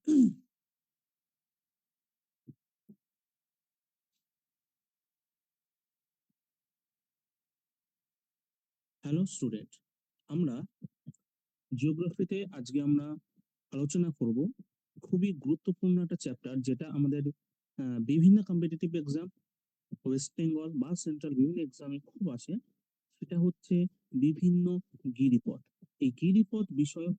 Hello student, আমরা জিওগ্রাফিতে আজকে আমরা আলোচনা করব খুবই গুরুত্বপূর্ণ একটা চ্যাপ্টার, যেটা আমাদের বিভিন্ন কম্পিটিটিভ এক্সাম, ওয়েস্ট বেঙ্গল বা সেন্ট্রাল বিভিন্ন এক্সামে খুব আসে। সেটা হচ্ছে বিভিন্ন গিরিপথ। এই গিরিপথ বিষয়ক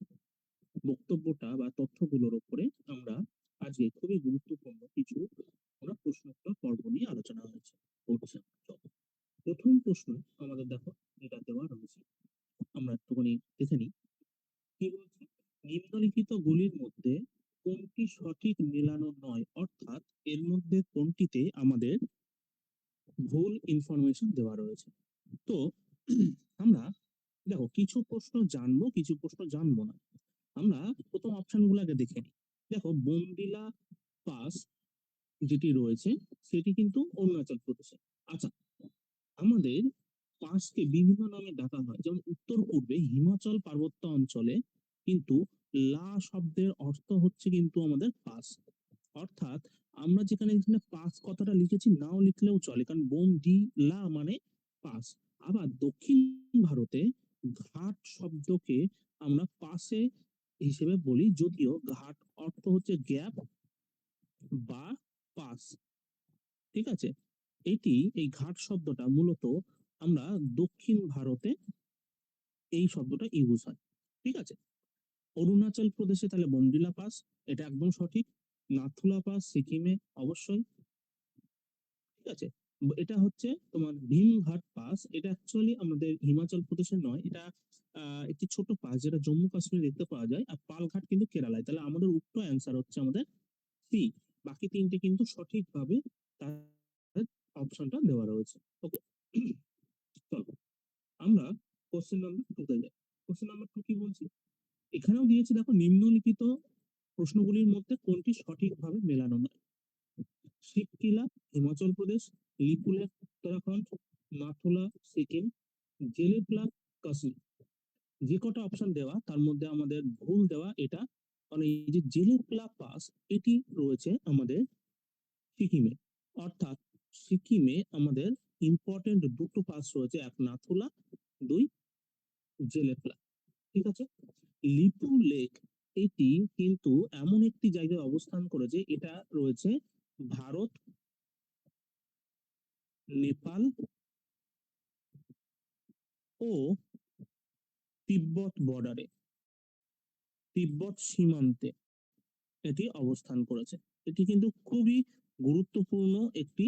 বক্তব্যটা বা তথ্যগুলোর উপরে আমরা আজকে খুবই গুরুত্বপূর্ণ কিছু আমরা প্রশ্নোত্তর পর্ব নিয়ে আলোচনা হয়েছে করছি। চলো, প্রথম প্রশ্ন আমাদের দেখো যেটা দেওয়া রয়েছে, আমরা একটুখানি দেখে নিই। কি বলছে? নিম্নলিখিত গুলির মধ্যে কোনটি সঠিক মেলানো নয়, অর্থাৎ এর মধ্যে কোনটিতে আমাদের ভুল ইনফরমেশন দেওয়া রয়েছে। তো আমরা দেখো কিছু প্রশ্ন জানবো, কিছু প্রশ্ন জানবো না। আমরা প্রথম অপশন গুলাকে দেখে নিই। দেখো, বোমডিলা পাস যেটি রয়েছে সেটি কিন্তু অরুণাচল প্রদেশে। আচ্ছা, আমাদের পাসকে বিভিন্ন নামে ডাকা হয়, যেমন উত্তর পূর্বে হিমাচল পার্বত্য অঞ্চলে কিন্তু লা শব্দের অর্থ হচ্ছে কিন্তু আমাদের পাস। অর্থাৎ আমরা যেখানে এখানে পাস কথাটা লিখেছি নাও লিখলেও চলে, কারণ বোম ডি লা মানে পাস। আবার দক্ষিণ ভারতে ঘাট শব্দকে আমরা পাসে হিসেবে বলি, যদিও ঘাট অর্থ হচ্ছে গ্যাপ বা পাস। ঠিক আছে, এই ঘাট শব্দটা মূলত আমরা দক্ষিণ ভারতে এই শব্দটা ইউজ হয়। ঠিক আছে, অরুণাচল প্রদেশে তাহলে বমডিলা পাস, এটা একদম সঠিক। নাথুলা পাস সিকিমে অবশ্যই। ঠিক আছে, এটা হচ্ছে তোমার ভীমঘাট পাস, এটা অ্যাকচুয়ালি আমাদের হিমাচল প্রদেশে নয়, এটা একটি ছোট পাস যেটা জম্মু কাশ্মীরে দেখতে পাওয়া যায়। আর পালঘাট কিন্তু কেরালায়। তাহলে আমাদের উত্তর অ্যান্সার হচ্ছে আমাদের সি। বাকি তিনটে কিন্তু সঠিকভাবে তার অপশনটা দেওয়া রয়েছে। ওকে, চলো আমরা কোশ্চেন নাম্বার টু তে যাই। কোশ্চেন নাম্বার টু কি বলছি? এখানেও দিয়েছে, দেখো, নিম্নলিখিত প্রশ্নগুলির মধ্যে কোনটি সঠিকভাবে মেলানো নয়। শিবকিলা হিমাচল প্রদেশ, লিপুলেখ উত্তরাখণ্ড, নাথুলা সিকিম, জেলেপলা কাশ্মীর। যে কটা অপশন দেওয়া তার মধ্যে আমাদের ভুল দেওয়া এটা, মানে এই যে জেলেপলা পাস এটি রয়েছে আমাদের সিকিমে। অর্থাৎ সিকিমে আমাদের ইম্পর্টেন্ট দুটো পাস রয়েছে, এক নাথুলা, দুই জেলেপলা। ঠিক আছে, লিপু লেক এটি কিন্তু এমন একটি জায়গায় অবস্থান করেছে, এটা রয়েছে ভারত, নেপাল ও তিব্বত বর্ডারে, তিব্বত সীমান্তে এটি অবস্থান করেছে। এটি কিন্তু খুবই গুরুত্বপূর্ণ একটি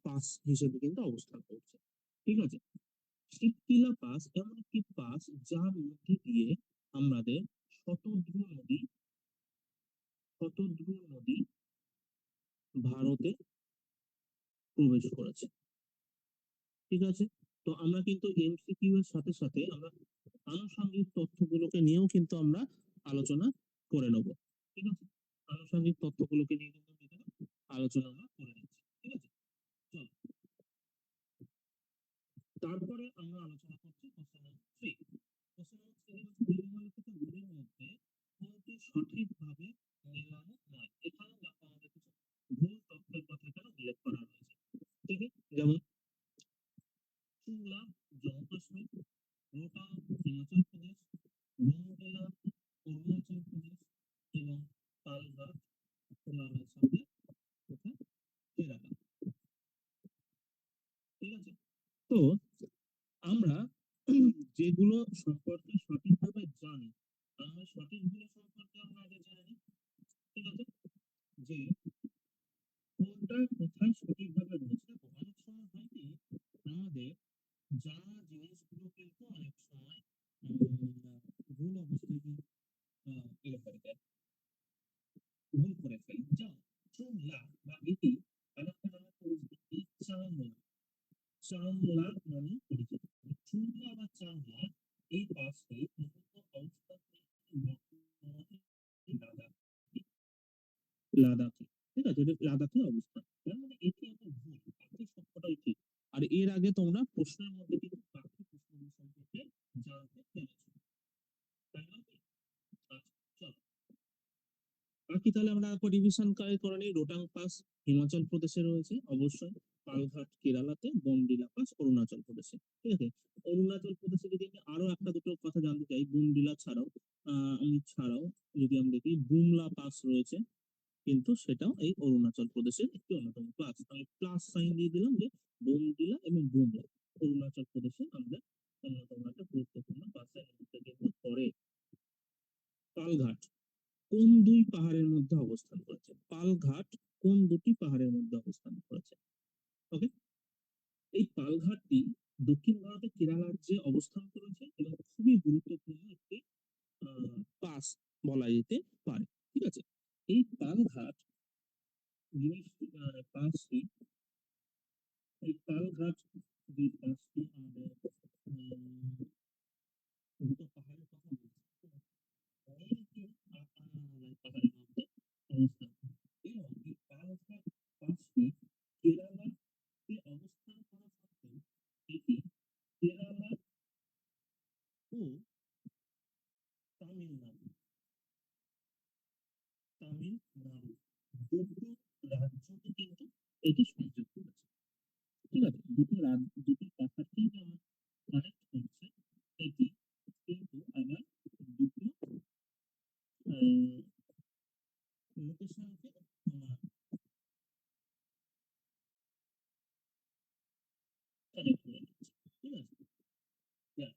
পাস হিসেবে কিন্তু অবস্থান করছে। ঠিক আছে, শিবকিলা পাস এমন একটি পাস যার মধ্যে দিয়ে আমাদের শতদ্রু নদী, শতদ্রু নদী ভারতে প্রবেশ করেছে। ঠিক আছে, তো আমরা কিন্তু এমসিকিউ এর সাথে সাথে আমরা আনুষঙ্গিক তথ্যগুলোকে নিয়েও কিন্তু আমরা আলোচনা করে নেব। ঠিক আছে, আনুষঙ্গিক তথ্যগুলোকে নিয়ে কিন্তু এখানে আলোচনা আমরা করে নিচ্ছি। ঠিক আছে, চলো তারপরে আমরা আলোচনা করছি question number three. Question number three হচ্ছে নিম্নলিখিত গুলির মধ্যে কোনটি সঠিকভাবে মেলানো নয়। এখানেও দেখো আমাদের কিছু ভুল তথ্যের কথা এখানে উল্লেখ করা রয়েছে। ঠিক আছে, যেমন চুলা জম্মু কাশ্মীর, রোহতাং হিমাচল প্রদেশ, বোমডিলা অরুণাচল প্রদেশ এবং পালঘাট কোথায়? কেরালা। ঠিক আছে, তো আমরা যেগুলো সম্পর্কে সঠিকভাবে জানি, আমরা সঠিকগুলো সম্পর্কে আমরা আগে জেনে নিই। ঠিক আছে, যে কোনটা কোথায় সঠিকভাবে রয়েছে। অনেক সময় হয় কি, আমাদের জানা জিনিসগুলো কিন্তু অনেক সময় ভুল অবস্থায় কিন্তু ইয়ে করে দেয়, ভুল করে ফেলি। যেমন চুংলা বা এটি আরেকটা নামে পরিচিত এই চাংলা, চাংলা নামে পরিচিত। চুংলা বা চাংলা এই পাঁচটি মূলত অবস্থান বর্তমানে লাদাখ, লাদাখে। ঠিক আছে, এটা লাদাখে অবস্থান। তার মানে এটি আমার ভুল, বাকি সবকটাই ঠিক। আর এর আগে তোমরা প্রশ্নের মধ্যে কিন্তু বাকি প্রশ্নগুলো সম্পর্কে জানতে পেরেছো, তাই নয় কি? আচ্ছা, চলো বাকি তাহলে আমরা একবার রিভিশন করে নিই। রোটাং পাস হিমাচল প্রদেশে রয়েছে অবশ্যই, পালঘাট কেরালাতে, বমডিলা পাস অরুণাচল প্রদেশে। ঠিক আছে, অরুণাচল প্রদেশে যদি আমি আরো একটা দুটো কথা জানতে চাই, বুমডিলা ছাড়াও যদি আমরা দেখি বুমলা পাস রয়েছে, কিন্তু সেটাও এই অরুণাচল প্রদেশের একটি অন্যতম প্লাস। আমি প্লাস সাইন দিয়ে দিলাম যে বোমডিলা এবং বুমলা অরুণাচল প্রদেশে আমাদের অন্যতম একটা গুরুত্বপূর্ণ পাসের মধ্যে কিন্তু পড়ে। পালঘাট কোন দুই পাহাড়ের মধ্যে অবস্থান করেছে? পালঘাট কোন দুটি পাহাড়ের মধ্যে অবস্থান করেছে? ওকে, এই পালঘাটটি দক্ষিণ ভারতের কেরালা রাজ্যে অবস্থান করেছে এবং খুবই গুরুত্বপূর্ণ একটি পাস বলা যেতে পারে। ঠিক আছে, এই পালঘাট পাসটি, এই পালঘাট যে পাসটি আমাদের দুটো পাহাড়ের কথা বলছি, নীলগিরি পাহাড়ের মধ্যে অবস্থান এবং এই পালঘাট পাসটি কেরালাতে অবস্থান করা সত্ত্বেও এটি কেরালা ও তামিলনাড়ু তামিলনাড়ু দুটো রাজ্যকে কিন্তু এটি সংযোগ করেছে। ঠিক আছে, দুটো পাহাড়কে যেমন কানেক্ট করছে, এটি কিন্তু আবার দুটো লোকেশনকে কানেক্ট করে দিচ্ছে। ঠিক আছে, Yeah.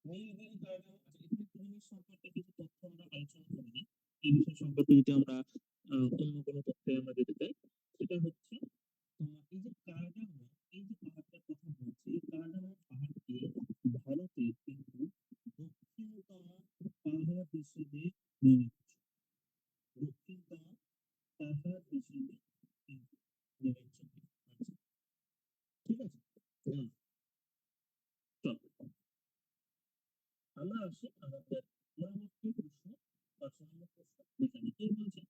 নীলগিরি গার্ডেন, আচ্ছা এখানে একটা জিনিস সম্পর্কে কিছু তথ্য আমরা আলোচনা করে নিই। এই বিষয় সম্পর্কে যদি আমরা অন্য কোনো তথ্যে আমরা যেতে চাই, সেটা হচ্ছে তোমার এই যে কার্ডামো, এই যে পাহাড়টার কথা বলছি, এই কার্ডামো পাহাড়টি ভারতের কিন্তু দক্ষিণতম পাহাড় হিসেবে নির্মিত। দক্ষিণতম পাহাড় হিসেবে কিন্তু নির্মিত। আচ্ছা, ঠিক আছে, চল আমরা আসি আমাদের পরবর্তী প্রশ্ন, ৫ নম্বর প্রশ্ন দেখে নিই। কি বলছে?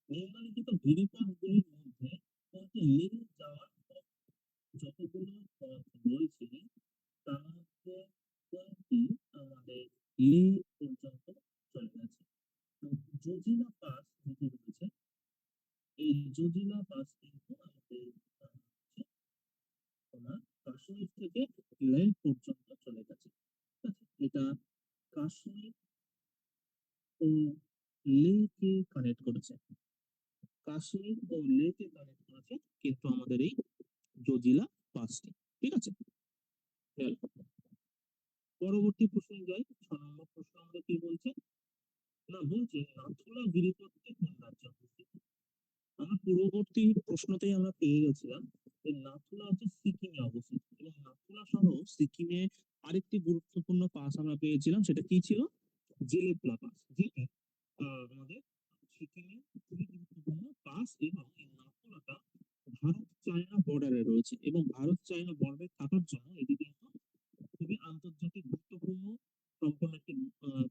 নিম্নলিখিত গিরিপথগুলির মধ্যে কোনটি লেহ যাওয়ার পথ? যতগুলো পথ রয়েছে তার মধ্যে কোনটি আমাদের লেহ পর্যন্ত চলে গেছে? তো জজিলা পাস যেটি রয়েছে, এই জজিলা পাস কিন্তু আমাদের হচ্ছে তোমার কাশ্মীর থেকে লেহ পর্যন্ত চলে গেছে। ঠিক আছে, এটা কাশ্মীর ও লেহকে কানেক্ট করেছে। কাশ্মীর ও লেহকে কানেক্ট করেছে কিন্তু আমাদের এই জজিলা পাসটি। ঠিক আছে, গেল। পরবর্তী প্রশ্নে যাই। ৬ নম্বর প্রশ্ন আমাদের কি বলছে? না, বলছে নাথুলা গিরিপথটি কোন রাজ্যে অবস্থিত? আমরা পূর্ববর্তী প্রশ্নতেই আমরা পেয়ে গেছিলাম যে নাথুলা হচ্ছে সিকিমে অবস্থিত, এবং নাথুলা সহ সিকিমে আরেকটি গুরুত্বপূর্ণ পাস আমরা পেয়েছিলাম, সেটা কি ছিল? জেলেপলা পাস, যেটি আমাদের সিকিমের খুবই গুরুত্বপূর্ণ পাস, এবং এই নাথুলাটা ভারত চায়না বর্ডারে রয়েছে, এবং ভারত চায়না বর্ডারে থাকার জন্য এটি কিন্তু খুবই আন্তর্জাতিক গুরুত্বপূর্ণ সম্পন্ন একটি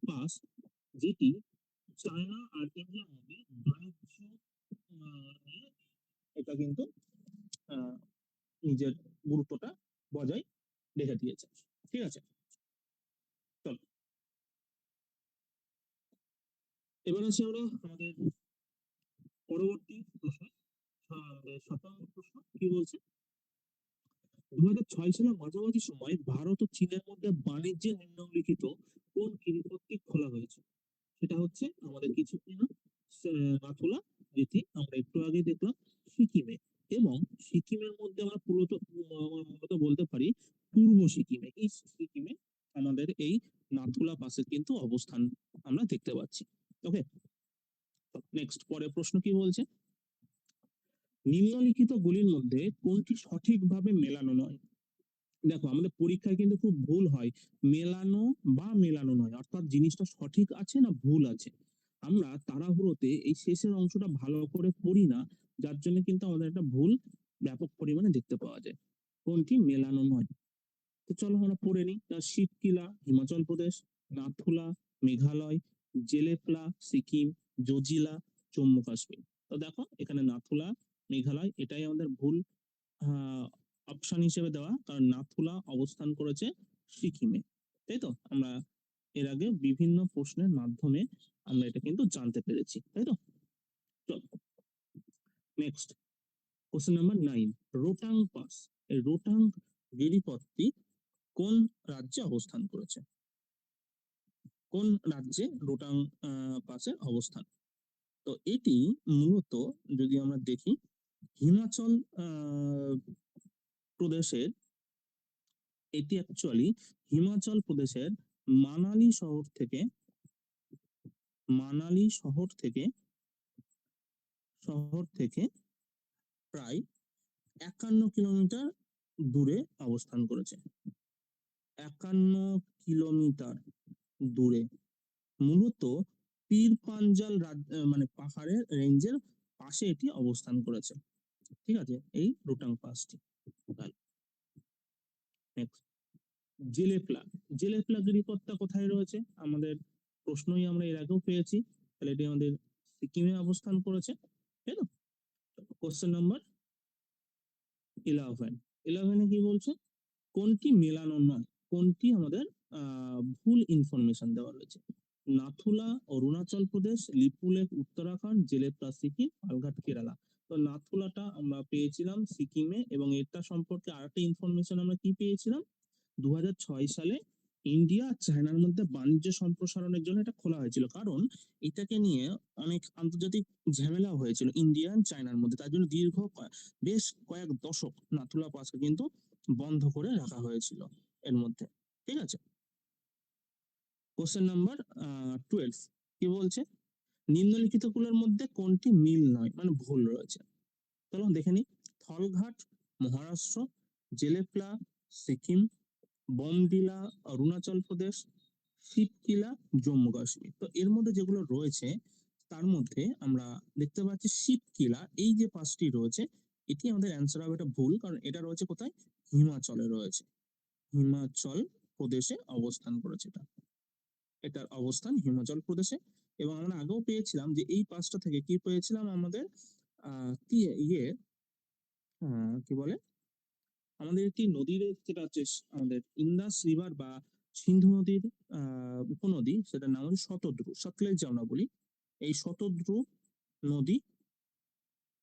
পাস, যেটি চায়না আর ইন্ডিয়ার মধ্যে বাণিজ্য নিয়ে এটা কিন্তু আহ, নিজের গুরুত্বটা বজায় রেখে দিয়েছে। ঠিক আছে, চল এবার আসি আমরা আমাদের পরবর্তী প্রশ্ন। ৭ নম্বর প্রশ্ন কি বলছে? ২০০৬ সালের মাঝামাঝি সময় ভারত ও চীনের মধ্যে বাণিজ্যে নিম্নলিখিত কোন গিরিপথটি খোলা হয়েছে? সেটা হচ্ছে আমাদের কিছু না, নাথুলা, যেটি আমরা একটু আগে দেখলাম সিকিমে, এবং সিকিমের মধ্যে আমরা মূলত বলতে পারি পূর্ব সিকিমে, ইস্ট সিকিমে আমাদের এই নাথুলা পাসের কিন্তু অবস্থান আমরা দেখতে পাচ্ছি। ওকে, নেক্সট পরের প্রশ্ন কি বলছে? নিম্নলিখিত গুলির মধ্যে কোনটি সঠিকভাবে মেলানো নয়? দেখো আমাদের পরীক্ষায় কিন্তু খুব ভুল হয়, মেলানো বা মেলানো নয়, অর্থাৎ জিনিসটা সঠিক আছে না ভুল আছে। আমরা তাড়াহুড়োতে এই শেষের অংশটা ভালো করে পড়ি না, যার জন্য কিন্তু আমাদের একটা ভুল ব্যাপক পরিমাণে দেখতে পাওয়া যায়। কোনটি মেলানো নয়? তো চলো আমরা পড়ে নিই। শিবকিলা হিমাচল প্রদেশ, নাথুলা মেঘালয়, জেলেপলা সিকিম, জজিলা জম্মু কাশ্মীর। তো দেখো এখানে নাথুলা মেঘালয় এটাই আমাদের ভুল অপশন হিসেবে দেওয়া, কারণ নাথুলা অবস্থান করেছে সিকিমে। তাই তো, আমরা এর আগে বিভিন্ন প্রশ্নের মাধ্যমে আমরা এটা কিন্তু জানতে পেরেছি, তাই তো। Next question number 9, Rohtang pass. এই রোটাং গিরিপথটি কোন রাজ্যে অবস্থান করেছে? কোন রাজ্যে রোটাং পাসের অবস্থান? তো এটি মূলত যদি আমরা দেখি হিমাচল প্রদেশের, এটি অ্যাকচুয়ালি হিমাচল প্রদেশের মানালি শহর থেকে, মানালি শহর থেকে প্রায় 51 কিলোমিটার দূরে অবস্থান করেছে। 51 কিলোমিটার দূরে, মূলত পীর পাঞ্জাল মানে পাহাড়ের রেঞ্জের পাশে এটি অবস্থান করেছে। ঠিক আছে, এই রোটাং পাসটি। নেক্সট জেলেপলা। জেলেপলা গিরিপথটা কোথায় রয়েছে? আমাদের প্রশ্নই আমরা এর আগেও পেয়েছি, তাহলে এটি আমাদের সিকিমে অবস্থান করেছে, তাই তো? কোশ্চেন নাম্বার 11 কি বলছে? কোনটি মেলানো নয়? কোনটি আমাদের ভুল ইনফরমেশন দেওয়া রয়েছে? নাথুলা অরুণাচল প্রদেশ, লিপুলেখ উত্তরাখণ্ড, জেলেপলা সিকিম, পালঘাট কেরালা। তো নাথুলাটা আমরা পেয়েছিলাম সিকিমে, এবং এটা সম্পর্কে আরেকটা ইনফরমেশন আমরা কি পেয়েছিলাম, 2006 সালে ইন্ডিয়া আর চায়নার মধ্যে বাণিজ্য সম্প্রসারণের জন্য এটা খোলা হয়েছিল, কারণ এটাকে নিয়ে অনেক আন্তর্জাতিক ঝামেলা হয়েছিল ইন্ডিয়া আর চায়নার মধ্যে, তার জন্য বেশ কয়েক দশক নাথুলা পাসকে কিন্তু বন্ধ করে রাখা হয়েছিল এর মধ্যে। ঠিক আছে, কোশ্চেন নাম্বার 12 কি বলছে? নিম্নলিখিত গুলোর মধ্যে কোনটি মিল নয়, মানে ভুল রয়েছে? চলো দেখে নিই। থলঘাট মহারাষ্ট্র, জেলেপলা সিকিম, বোমডিলা অরুণাচল প্রদেশ, শিবকিলা জম্মু কাশ্মীর। তো এর মধ্যে যেগুলো রয়েছে তার মধ্যে আমরা দেখতে পাচ্ছি শিবকিলা, এই যে পাঁচটি রয়েছে, এটি আমাদের অ্যান্সার হবে, এটা ভুল, কারণ এটা রয়েছে কোথায়? হিমাচলে রয়েছে, হিমাচল প্রদেশে অবস্থান করেছে এটা, এটার অবস্থান হিমাচল প্রদেশে। এবং আমরা আগেও পেয়েছিলাম যে এই পাঁচটা থেকে কি পেয়েছিলাম আমাদের কি ইয়ে কি বলে, আমাদের একটি নদীর যেটা হচ্ছে আমাদের ইন্দাস রিভার বা সিন্ধু নদীর উপনদী, সেটার নাম হচ্ছে শতদ্রু, সতলেজ যে আমরা বলি, এই শতদ্রু নদী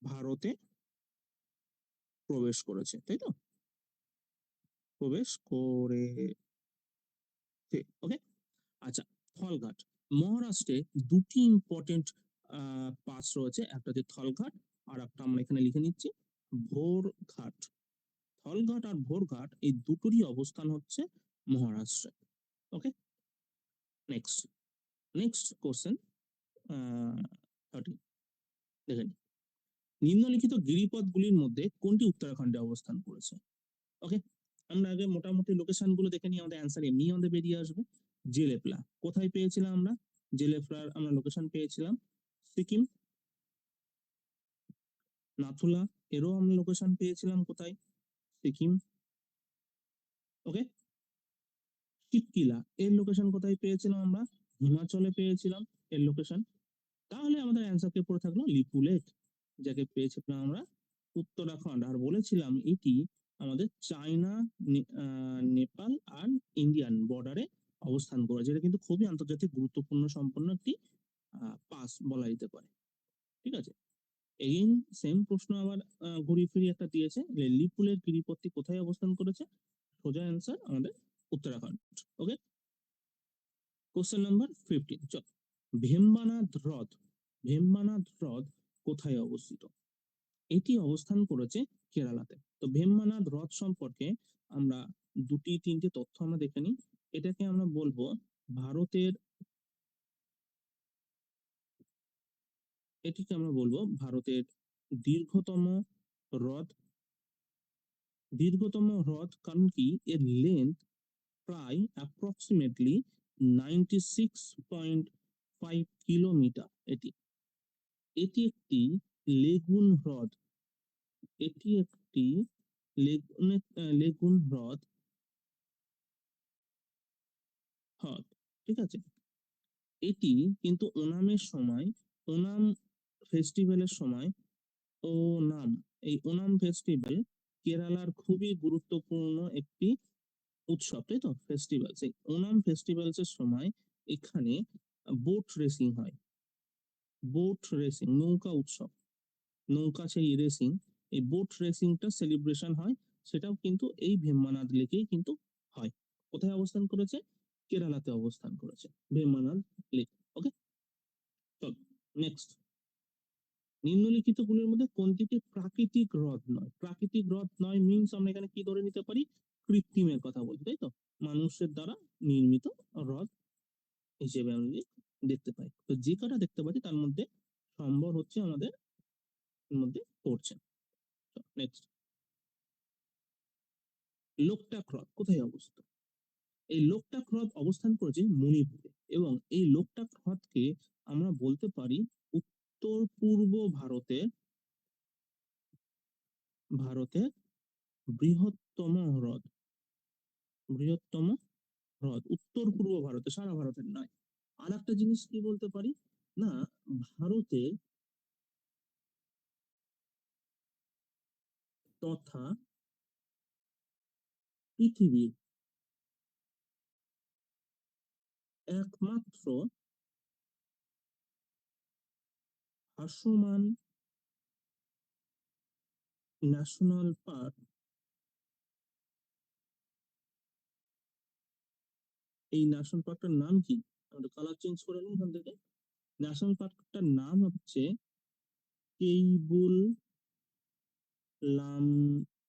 ভারতে প্রবেশ করেছে, তাই তো? প্রবেশ করেছে। ওকে, আচ্ছা। থলঘাট মহারাষ্ট্রে দুটি ইম্পর্টেন্ট পাস রয়েছে, একটা হচ্ছে থলঘাট, আর একটা আমরা এখানে লিখে নিচ্ছি ভোরঘাট। থলঘাট আর ভোরঘাট এই দুটোরই অবস্থান হচ্ছে মহারাষ্ট্রে। ওকে, নেক্সট নেক্সট কোশ্চেন 13 দেখে নিই। নিম্নলিখিত গিরিপথগুলির মধ্যে কোনটি উত্তরাখণ্ডে অবস্থান করেছে? ওকে, আমরা আগে মোটামুটি লোকেশন গুলো দেখে নিই, আমাদের অ্যান্সার এমনি আমাদের বেরিয়ে আসবে। জেলেপলা কোথায় পেয়েছিলাম আমরা? জেলেপলার আমরা লোকেশন পেয়েছিলাম সিকিম। নাথুলা, এরও আমরা লোকেশন পেয়েছিলাম কোথায়? সিকিম। ওকে, শিবকিলা এর লোকেশন কোথায় পেয়েছিলাম আমরা? হিমাচলে পেয়েছিলাম এর লোকেশন। তাহলে আমাদের অ্যান্সার কে পড়ে থাকলো লিপুলেখ, যাকে পেয়েছিলাম আমরা উত্তরাখণ্ড, আর বলেছিলাম এটি আমাদের চায়না, নেপাল আর ইন্ডিয়ান বর্ডারে অবস্থান করে, যেটা কিন্তু খুবই আন্তর্জাতিক গুরুত্বপূর্ণ সম্পন্ন একটি পাস বলা যেতে পারে। ঠিক আছে, এগেইন সেম প্রশ্ন আবার ঘুরিয়ে ফিরিয়ে একটা দিয়েছে, লিপুলেখ গিরিপথটি কোথায় অবস্থান করেছে? সোজা অ্যান্সার আমাদের উত্তরাখণ্ড। ওকে, কোশ্চেন নাম্বার 15, চল। ভেম্বানাদ হ্রদ, ভেম্বানাদ হ্রদ কোথায় অবস্থিত? এটি অবস্থান করেছে কেরালাতে। তো ভেম্বানাদ হ্রদ সম্পর্কে আমরা দুটি তিনটে তথ্য আমরা দেখে নিই। এটাকে আমরা বলবো ভারতের, এটিকে আমরা বলবো ভারতের দীর্ঘতম হ্রদ। দীর্ঘতম হ্রদ কারণ কি, এর লেন্থ প্রায় অ্যাপ্রক্সিমেটলি 96.5 কিলোমিটার। এটি এটি একটি লেগুন হ্রদ, এটি একটি লেগুন হ্রদ হ্রদ। ঠিক আছে, এটি কিন্তু ওনামের সময়, ওনাম ফেস্টিভ্যালের সময়, ওনাম, এই ওনাম ফেস্টিভ্যাল কেরালার খুবই গুরুত্বপূর্ণ একটি উৎসব, তাই তো? ফেস্টিভ্যাল, সেই ওনাম ফেস্টিভ্যালস এর সময় এখানে বোট রেসিং হয়, বোট রেসিং, নৌকা উৎসব, নৌকা সেই রেসিং, এই বোট রেসিংটা সেলিব্রেশন হয়, সেটাও কিন্তু এই ভেম্বানাদ লেকেই কিন্তু হয়। কোথায় অবস্থান করেছে? কেরালাতে অবস্থান করেছে ভেম্বানাদ লেক। ওকে, চল নেক্সট। নিম্নলিখিত গুলির মধ্যে কোনটিতে প্রাকৃতিক হ্রদ নয়? প্রাকৃতিক হ্রদ নয় মিনস আমরা এখানে কি ধরে নিতে পারি? কৃত্রিমের কথা বলছি, তাই তো? মানুষের দ্বারা নির্মিত হ্রদ হিসেবে আমি দেখতে পাই। তো যে কটা দেখতে পাচ্ছি তার মধ্যে সম্বর হচ্ছে আমাদের মধ্যে পড়ছে। নেক্সট, লোকটাক হ্রদ কোথায় অবস্থিত? এই লোকটাক হ্রদ অবস্থান করেছে মণিপুরে, এবং এই লোকটাক হ্রদকে আমরা বলতে পারি উত্তর পূর্ব ভারতের বৃহত্তম হ্রদ। বৃহত্তম হ্রদ উত্তর পূর্ব ভারতে, সারা ভারতের নয়। আর একটা জিনিস কি বলতে পারি না, ভারতের তথা পৃথিবীর একমাত্র ভাসমান ন্যাশনাল পার্ক। এই ন্যাশনাল পার্কটার নাম কি? আমরা কালার চেঞ্জ করে নিই এখান থেকে। ন্যাশনাল পার্কটার নাম হচ্ছে কেইবুল লামজাও।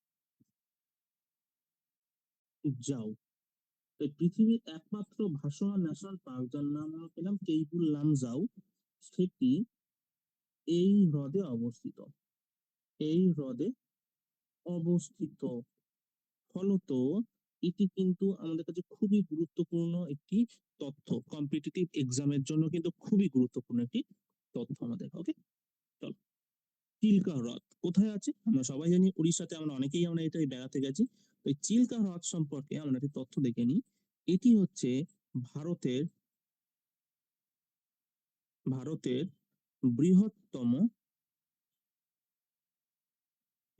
তো পৃথিবীর একমাত্র ভাসমান ন্যাশনাল পার্ক যার নাম আমরা পেলাম কেইবুল লামজাও, সেটি এই হ্রদে অবস্থিত। এই হ্রদে অবস্থিত। ফলত এটি কিন্তু আমাদের কাছে খুবই গুরুত্বপূর্ণ একটি তথ্য, কম্পিটিটিভ এক্সামের জন্য কিন্তু খুবই গুরুত্বপূর্ণ একটি তথ্য আমাদের। ওকে, চল। চিল্কা হ্রদ কোথায় আছে? আমরা সবাই জানি উড়িষ্যাতে, আমরা অনেকেই আমরা এটা বেড়াতে গেছি। তো এই চিল্কা হ্রদ সম্পর্কে আমরা একটি তথ্য দেখে নিই। এটি হচ্ছে ভারতের ভারতের বৃহত্তম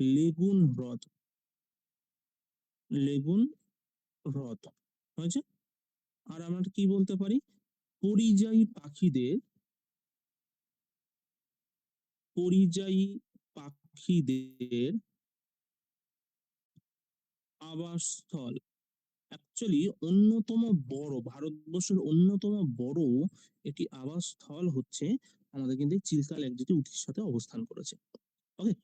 লেগুন হ্রদ। লেগুন হ্রদ হয়েছে। আর আমরা কি বলতে পারি? পরিযায়ী পাখিদের পরিযায়ী পাখিদের আবাসস্থল। অ্যাকচুয়ালি অন্যতম বড়, ভারতবর্ষের অন্যতম বড় একটি আবাসস্থল হচ্ছে আমাদের কিন্তু এই চিল্কা লেক, যেটি উড়িষ্যাতে অবস্থান করেছে। ওকে,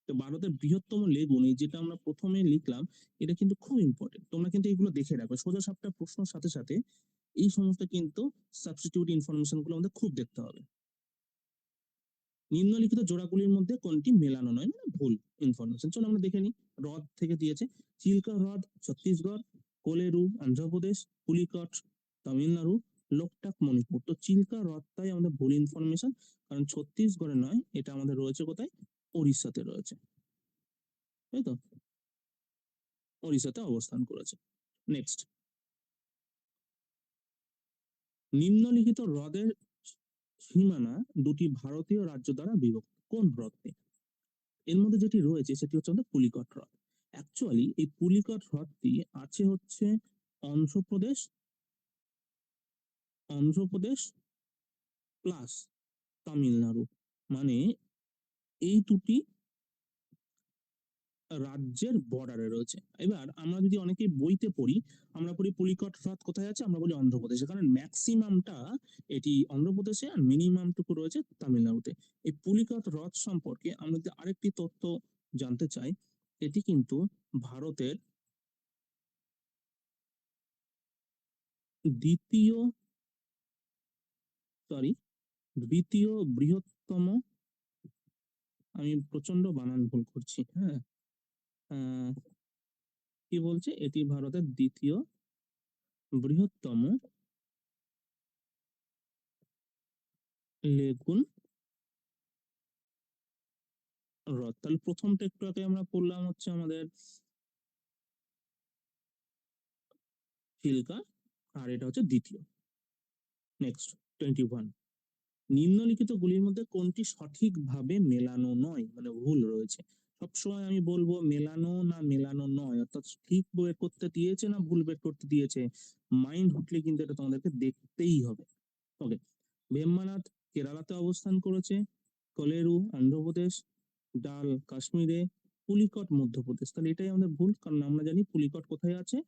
তো ভারতের বৃহত্তম লেগুন, এই যেটা আমরা প্রথমে লিখলাম, এটা কিন্তু খুব ইম্পর্টেন্ট। তোমরা কিন্তু এগুলো দেখে রাখবে, সোজা সাপটা প্রশ্নের সাথে সাথে এই সমস্ত কিন্তু সাবস্টিটিউট ইনফরমেশন গুলো আমাদের খুব দেখতে হবে। নিম্নলিখিত জোড়াগুলির মধ্যে কোনটি মেলানো নয়, মানে ভুল ইনফরমেশন। চলো আমরা দেখে নিই। হ্রদ থেকে দিয়েছে চিল্কা হ্রদ ছত্তিশগড়, কোলেরু অন্ধ্রপ্রদেশ, পুলিকট তামিলনাড়ু, লোকটাক মণিপুর। তো চিল্কা হ্রদটাই আমাদের ভুল ইনফরমেশন, কারণ ছত্তিশগড়ে নয়, এটা আমাদের রয়েছে কোথায়? ওড়িশাতে রয়েছে, তাই তো? ওড়িশাতে অবস্থান করেছে। নেক্সট, নিম্নলিখিত হ্রদের সীমানা দুটি ভারতীয় রাজ্য দ্বারা বিভক্ত কোন হ্রদটি? এর মধ্যে যেটি রয়েছে সেটি হচ্ছে আমাদের পুলিকট হ্রদ। অ্যাকচুয়ালি এই পুলিকট হ্রদটি আছে হচ্ছে অন্ধ্রপ্রদেশ, অন্ধ্রপ্রদেশ প্লাস তামিলনাড়ু, মানে এই দুটি রাজ্যের বর্ডারে রয়েছে। এবার আমরা যদি অনেকে বইতে পড়ি, আমরা পড়ি পুলিকট হ্রদ কোথায় আছে, আমরা বলি অন্ধ্রপ্রদেশে, কারণ ম্যাক্সিমামটা এটি অন্ধ্রপ্রদেশে আর মিনিমামটুকু রয়েছে তামিলনাড়ুতে। এই পুলিকট হ্রদ সম্পর্কে আমরা যদি আরেকটি তথ্য জানতে চাই, এটি কিন্তু ভারতের দ্বিতীয় সরি দ্বিতীয় বৃহত্তম, আমি প্রচন্ড বানান ভুল করছি, হ্যাঁ, কি বলছে, এটি ভারতের দ্বিতীয় বৃহত্তম লেগুন হ্রদ। তাহলে প্রথমটা একটু আগে আমরা পড়লাম হচ্ছে আমাদের চিল্কা, আর এটা হচ্ছে দ্বিতীয়। নেক্সট 21, নিম্নলিখিত গুলির মধ্যে কোনটি সঠিকভাবে মেলানো নয়, মানে ভুল রয়েছে। সবসময় আমি বলবো মেলানো না মেলানো নয়, অর্থাৎ ঠিক বের করতে দিয়েছে না ভুল বের করতে দিয়েছে, মাইন্ড উঠলে কিন্তু এটা তোমাদেরকে দেখতেই হবে। ওকে, ভেম্বানাথ কেরালাতে অবস্থান করেছে, কলেরু অন্ধ্রপ্রদেশ, ডাল কাশ্মীরে, পুলিকট মধ্যপ্রদেশ। তাহলে এটাই আমাদের ভুল, কারণ আমরা জানি পুলিকট কোথায় আছে।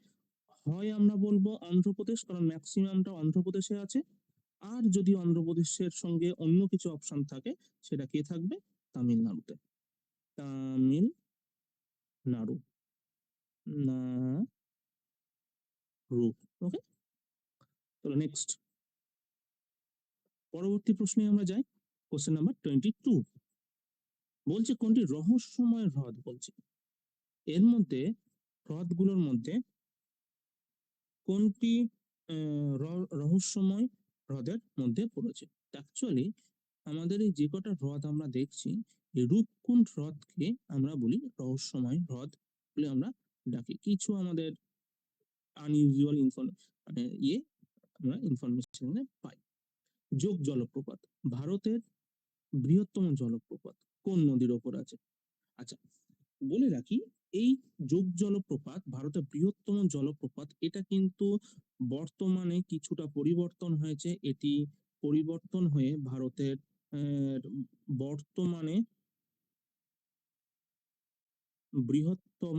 হয় আমরা বলবো অন্ধ্রপ্রদেশ, কারণ ম্যাক্সিমামটা অন্ধ্রপ্রদেশে আছে। আর যদি অন্ধ্রপ্রদেশের সঙ্গে অন্য কিছু অপশন থাকে, সেটা কে থাকবে? তামিলনাড়ুতে। তামিলনাড়ু, নাড়ু। ওকে, চলো নেক্সট, পরবর্তী প্রশ্নে আমরা যাই। কোশ্চেন নাম্বার 22 বলছে কোনটি রহস্যময় হ্রদ, বলছে এর মধ্যে, হ্রদগুলোর মধ্যে কোনটি রহস্যময় হ্রদের মধ্যে পড়েছে। অ্যাকচুয়ালি আমাদের এই যে কটা হ্রদ আমরা দেখছি, এই রূপকুণ্ড হ্রদকে আমরা বলি রহস্যময় হ্রদ বলে আমরা ডাকি। কিছু আমাদের আনইউজুয়াল মানে আমরা ইনফরমেশন পাই। যোগ জলপ্রপাত ভারতের বৃহত্তম জলপ্রপাত কোন নদীর ওপর আছে? আচ্ছা, বলে রাখি, এই যোগ জলপ্রপাত ভারতের বৃহত্তম জলপ্রপাত, এটা কিন্তু বর্তমানে কিছুটা পরিবর্তন হয়েছে। এটি পরিবর্তন হয়ে ভারতের বর্তমানে বৃহত্তম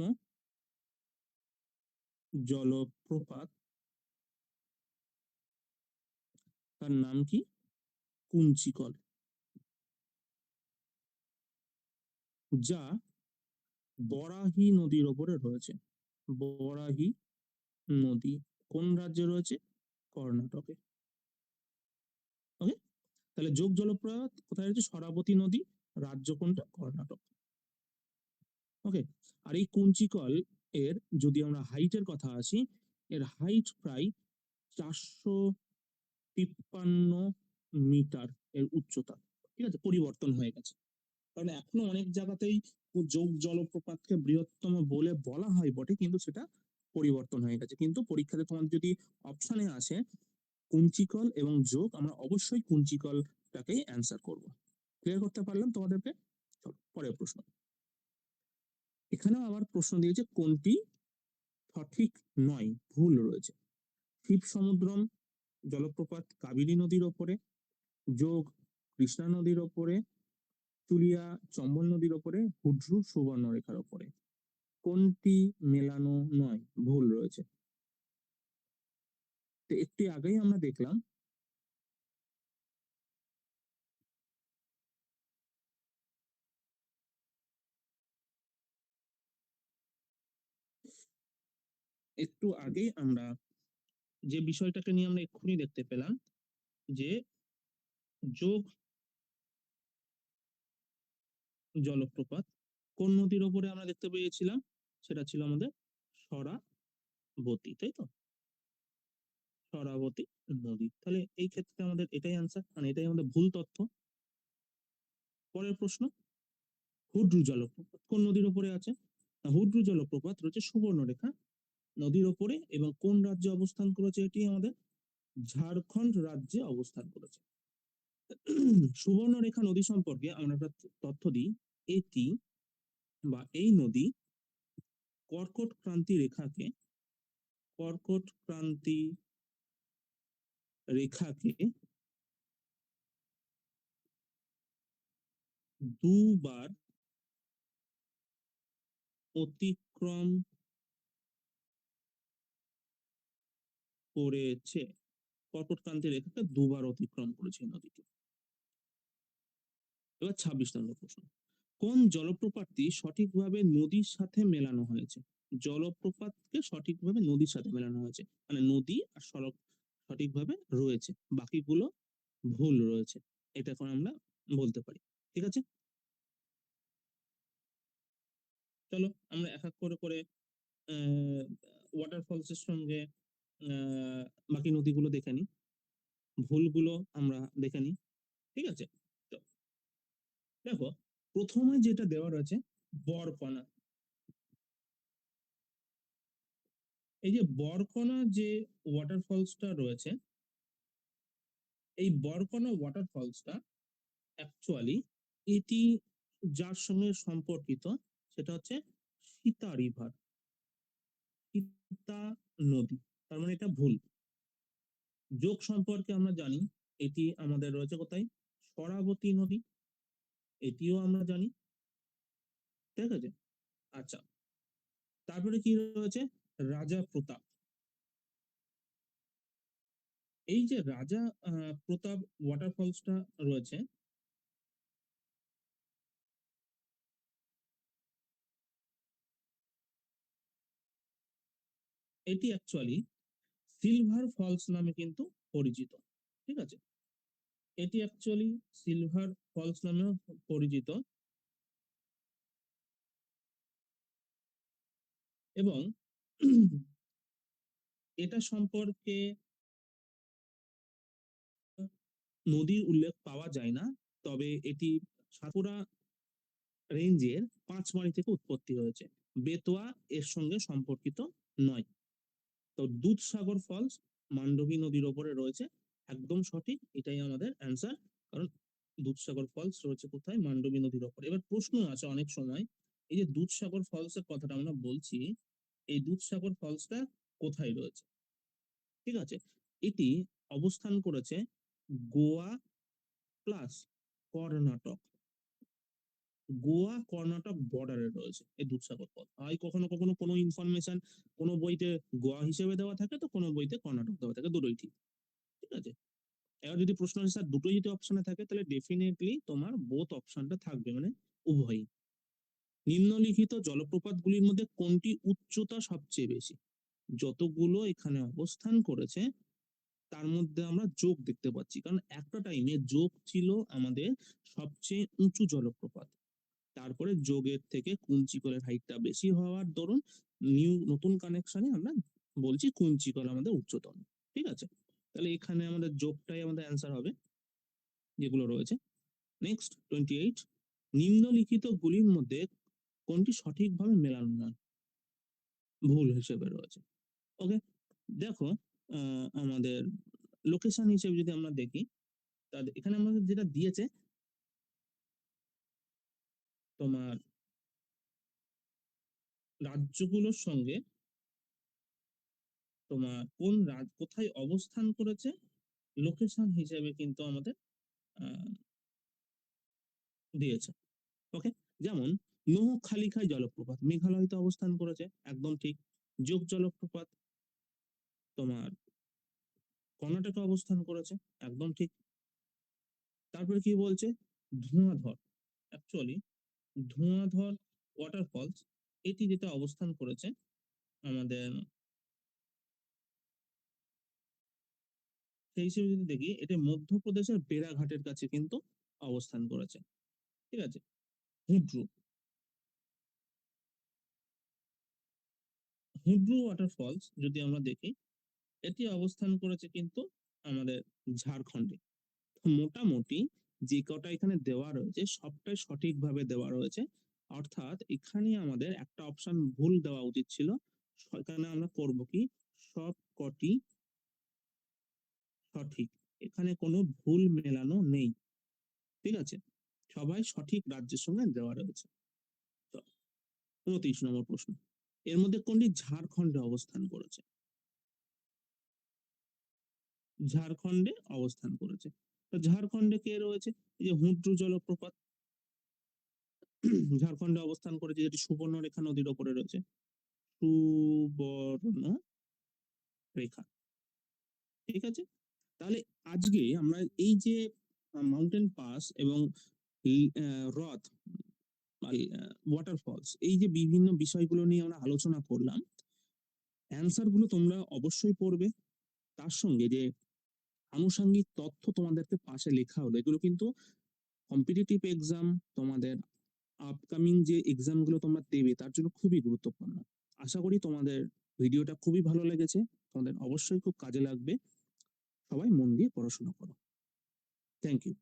জলপ্রপাত, তার নাম কি? কুঞ্চিকল, যা বরাহি নদীর ওপরে রয়েছে। বরাহি নদী কোন রাজ্যে রয়েছে? কর্ণাটকে। ওকে, তাহলে যোগ জলপ্রপাত কোথায় রয়েছে? শরাবতী নদী, রাজ্য কোনটা? কর্ণাটক। ওকে, আর এই কুঞ্চিকল এর যদি আমরা হাইটের কথা আসি, এর হাইট প্রায় 453 মিটার এর উচ্চতা। ঠিক আছে, পরিবর্তন হয়ে গেছে, কারণ এখনো অনেক জায়গাতেই যোগ জলপ্রপাতকে বৃহত্তম বলে বলা হয় বটে, কিন্তু সেটা পরিবর্তন হয়ে গেছে। কিন্তু পরীক্ষাতে তোমার যদি অপশনে আসে কুঞ্চিকল এবং যোগ, আমরা অবশ্যই কুঞ্চিকলটাকেই অ্যান্সার করব। ক্লিয়ার করতে পারলাম তোমাদেরকে? চলো পরের প্রশ্ন। এখানেও আবার প্রশ্ন দিয়েছে কোনটি সঠিক নয়, ভুল রয়েছে। শিব সমুদ্রম জলপ্রপাত কাবেরী নদীর ওপরে, যোগ কৃষ্ণা নদীর ওপরে, চুলিয়া চম্বল নদীর ওপরে, হুড্রু সুবর্ণরেখার ওপরে। কোনটি মেলানো নয়, ভুল রয়েছে? তো একটু আগেই আমরা দেখলাম একটু আগেই আমরা যে বিষয়টাকে নিয়ে আমরা এক্ষুনি দেখতে পেলাম, যে যোগ জলপ্রপাত কোন নদীর ওপরে আমরা দেখতে পেয়েছিলাম, সেটা ছিল আমাদের সরাবতী, তাই তো? সরাবতী নদী। তাহলে এই ক্ষেত্রে আমাদের এটাই আনসার, মানে এটাই আমাদের ভুল তথ্য। পরের প্রশ্ন, হুড্রু জলপ্রপাত কোন নদীর ওপরে আছে? না, হুড্রু জলপ্রপাত রয়েছে সুবর্ণরেখা নদীর ওপরে, এবং কোন রাজ্যে অবস্থান করেছে? এটি আমাদের ঝাড়খণ্ড রাজ্যে অবস্থান করেছে। সুবর্ণরেখা নদী সম্পর্কে আমরা একটা তথ্য দিই। এটি বা এই নদী কর্কট ক্রান্তি রেখাকে, কর্কট ক্রান্তি রেখাকে দুবার অতিক্রম করেছে। কর্কট ক্রান্তি রেখাকে দুবার অতিক্রম করেছে এই নদীটি। এবার 26 নম্বর প্রশ্ন, কোন জলপ্রপাতটি সঠিকভাবে নদীর সাথে মেলানো হয়েছে? জলপ্রপাতকে সঠিকভাবে নদীর সাথে মেলানো হয়েছে, মানে নদী আর সড়ক সঠিকভাবে রয়েছে, বাকিগুলো ভুল রয়েছে, এটা এখন আমরা বলতে পারি। ঠিক আছে, চলো আমরা এক এক করে করে ওয়াটারফলস এর সঙ্গে আহ বাকি নদীগুলো দেখে নিই, ভুলগুলো আমরা দেখে নিই। ঠিক আছে, তো দেখো, প্রথমে যেটা দেওয়া রয়েছে বরকণা। এই যে বরকণা যে ওয়াটারফলসটা রয়েছে, এই বরকণা ওয়াটারফলসটা অ্যাকচুয়ালি এটি যার সঙ্গে সম্পর্কিত, সেটা হচ্ছে সীতা রিভার, সীতা নদী। তার মানে এটা ভুল। যোগ সম্পর্কে আমরা জানি এটি আমাদের রয়েছে কোথায়? শরাবতী নদী, এটিও আমরা জানি। ঠিক আছে। আচ্ছা, তারপরে কি রয়েছে, রাজা প্রতাপ। এই যে রাজা প্রতাপ ওয়াটারফলসটা রয়েছে, এটি অ্যাকচুয়ালি সিলভার ফলস নামে কিন্তু পরিচিত। ঠিক আছে, এটি অ্যাকচুয়ালি সিলভার ফলস নামেও পরিচিত এবং এটা সম্পর্কে নদীর উল্লেখ পাওয়া যায় না, তবে এটি সাতপুরা রেঞ্জের পাঁচমারি থেকে উৎপত্তি হয়েছে। বেতোয়া এর সঙ্গে সম্পর্কিত নয়। তো দুধসাগর ফলস মান্ডবী নদীর ওপরে রয়েছে, একদম সঠিক, এটাই আমাদের অ্যান্সার। কারণ দুধসাগর ফলস রয়েছে কোথায়, মান্ডবী নদীর ওপরে। এবার প্রশ্ন আছে অনেক সময়, এই যে দুধসাগর ফলস এর কথাটা আমরা বলছি, এই দুধসাগর ফলসটা কোথায় রয়েছে? ঠিক আছে, এটি অবস্থান করেছে গোয়া প্লাস কর্ণাটক, গোয়া কর্ণাটক বর্ডারে রয়েছে এই দুধসাগর ফল। হয় কখনো কখনো কোনো ইনফরমেশন কোনো বইতে গোয়া হিসেবে দেওয়া থাকে, তো কোনো বইতে কর্ণাটক দেওয়া থাকে, দুটোই ঠিক। ঠিক আছে, এবার যদি প্রশ্ন হয় স্যার দুটোই যদি অপশনে থাকে, তাহলে ডেফিনেটলি তোমার বোথ অপশনটা থাকবে, মানে উভয়ই। নিম্নলিখিত জলপ্রপাতগুলির মধ্যে কোনটি উচ্চতা সবচেয়ে বেশি? যতগুলো এখানে অবস্থান করেছে তার মধ্যে আমরা যোগ দেখতে পাচ্ছি, কারণ একটা টাইমে যোগ ছিল আমাদের সবচেয়ে উঁচু জলপ্রপাত। তারপরে যোগের থেকে কুঞ্চিকলের হাইটটা বেশি হওয়ার দরুন নতুন কানেকশনে আমরা বলছি কুঞ্চিকল আমাদের উচ্চতম। ঠিক আছে, তাহলে এখানে আমাদের যোগটাই আমাদের অ্যান্সার হবে যেগুলো রয়েছে। নেক্সট 28, নিম্নলিখিত গুলির মধ্যে কোনটি সঠিকভাবে মেলানো নয়, ভুল হিসেবে রয়েছে। ওকে, দেখো, আমাদের লোকেশন হিসেবে যদি আমরা দেখি, তাহলে এখানে আমাদের যেটা দিয়েছে তোমার রাজ্যগুলোর সঙ্গে তোমার কোন কোথায় অবস্থান করেছে লোকেশন হিসেবে কিন্তু আমাদের আহ, দিয়েছে। ওকে, যেমন নোয়াখালীখাই জলপ্রপাত মেঘালয়তে অবস্থান করেছে, একদম ঠিক। যোগ জলপ্রপাত তোমার কর্ণাটকে অবস্থান করেছে, একদম ঠিক। তারপরে কি বলছে, ধোঁয়াধর, অ্যাকচুয়ালি ধোঁয়াধর ওয়াটারফলস, এটি যেটা অবস্থান করেছে আমাদের, সেই হিসেবে যদি দেখি, এটা মধ্যপ্রদেশের বেড়াঘাটের কাছে কিন্তু অবস্থান করেছে। ঠিক আছে, হুড্রু, হুড্রু ওয়াটারফলস যদি আমরা দেখি, এটি অবস্থান করেছে কিন্তু আমাদের ঝাড়খণ্ডে। মোটামুটি যে কটা এখানে দেওয়া রয়েছে সবটাই সঠিকভাবে দেওয়া রয়েছে, অর্থাৎ এখানে আমাদের একটা অপশন ভুল দেওয়া উচিত ছিল। এখানে আমরা করব কি, সব কটি সঠিক, এখানে কোনো ভুল মেলানো নেই। ঠিক আছে, সবাই সঠিক রাজ্যের সঙ্গে দেওয়া রয়েছে। তো 29 নম্বর প্রশ্ন, এর মধ্যে কোনটি ঝাড়খণ্ডে অবস্থান করেছে? ঝাড়খণ্ডে অবস্থান করেছে। তো ঝাড়খণ্ডে কে রয়েছে, এই যে হুড্রু জলপ্রপাত ঝাড়খণ্ডে অবস্থান করেছে, যেটি সুবর্ণরেখা নদীর ওপরে রয়েছে, সুবর্ণ রেখা। ঠিক আছে, তাহলে আজকে আমরা এই যে মাউন্টেন পাস এবং হ্রদ ওয়াটারফলস, এই যে বিভিন্ন বিষয়গুলো নিয়ে আমরা আলোচনা করলাম, অ্যান্সার গুলো তোমরা অবশ্যই পড়বে। তার সঙ্গে যে আনুষঙ্গিক তথ্য তোমাদেরকে পাশে লেখা হলো, এগুলো কিন্তু কম্পিটিটিভ এক্সাম, তোমাদের আপকামিং যে এক্সাম গুলো তোমরা দেবে তার জন্য খুবই গুরুত্বপূর্ণ। আশা করি তোমাদের ভিডিওটা খুবই ভালো লেগেছে, তোমাদের অবশ্যই খুব কাজে লাগবে। সবাই মন দিয়ে পড়াশোনা করো। Thank you.